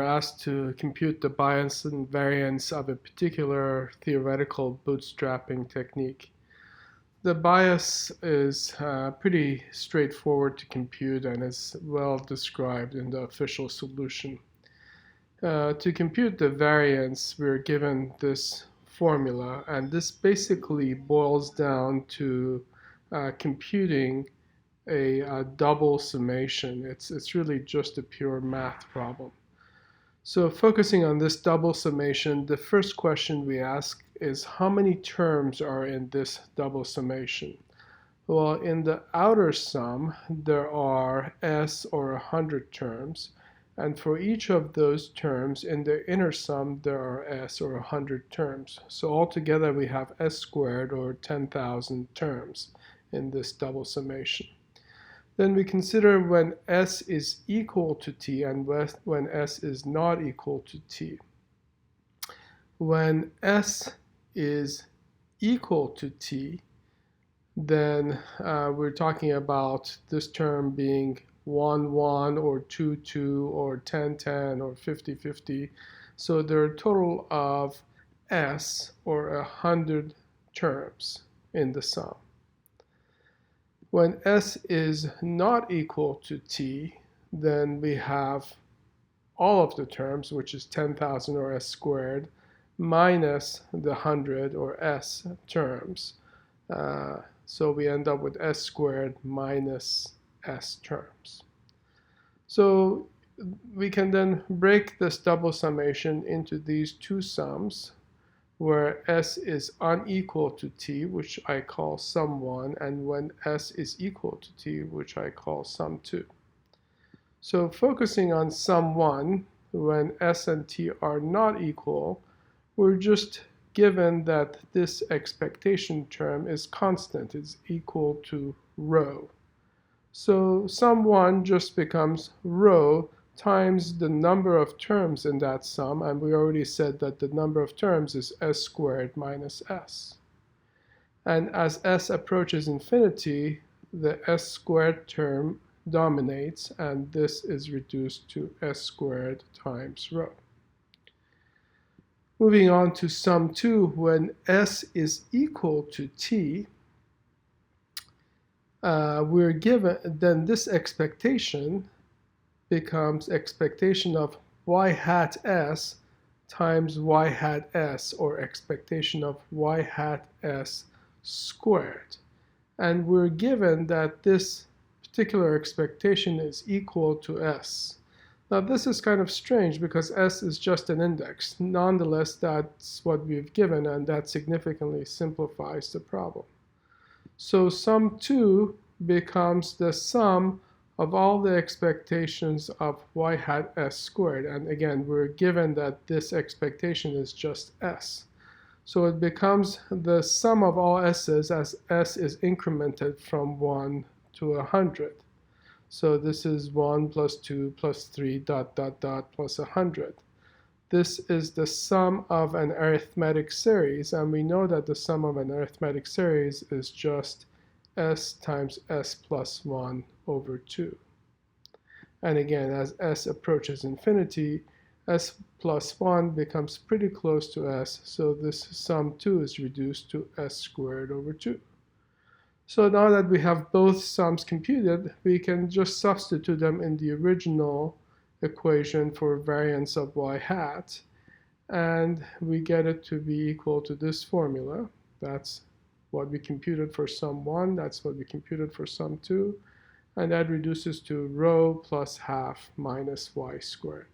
asked to compute the bias and variance of a particular theoretical bootstrapping technique. The bias is pretty straightforward to compute and is well described in the official solution. To compute the variance, we're given this formula, and this basically boils down to computing a double summation. It's really just a pure math problem. So focusing on this double summation, the first question we ask is how many terms are in this double summation? Well, in the outer sum, there are s or 100 terms, and for each of those terms in the inner sum, there are s or 100 terms. So altogether, we have s squared or 10,000 terms in this double summation. Then we consider when s is equal to t and when s is not equal to t. When s is equal to t, then we're talking about this term being 1, 1, or 2, 2, or 10, 10, or 50, 50. So there are a total of s, or 100 terms in the sum. When s is not equal to t, then we have all of the terms, which is 10,000 or s squared, minus the 100 or s terms. So we end up with s squared minus s terms. So we can then break this double summation into these two sums, where s is unequal to t, which I call sum 1, and when s is equal to t, which I call sum 2. So focusing on sum 1, when s and t are not equal, we're just given that this expectation term is constant, is equal to rho. So sum 1 just becomes rho times the number of terms in that sum, and we already said that the number of terms is s squared minus s. And as s approaches infinity, the s squared term dominates, and this is reduced to s squared times rho. Moving on to sum 2, when s is equal to t, we're given, then this expectation becomes expectation of y hat s times y hat s, or expectation of y hat s squared. And we're given that this particular expectation is equal to s. Now this is kind of strange because s is just an index. Nonetheless, that's what we've given, and that significantly simplifies the problem. So sum 2 becomes the sum of all the expectations of y hat s squared. And again, we're given that this expectation is just s. So it becomes the sum of all s's as s is incremented from 1 to 100. So this is 1 plus 2 plus 3 dot dot dot plus 100. This is the sum of an arithmetic series, and we know that the sum of an arithmetic series is just s times s plus 1 over 2. And again, as s approaches infinity, s plus 1 becomes pretty close to s, so this sum 2 is reduced to s squared over 2. So now that we have both sums computed, we can just substitute them in the original equation for variance of y hat, and we get it to be equal to this formula. That's what we computed for sum 1, that's what we computed for sum 2, and that reduces to rho plus half minus y squared.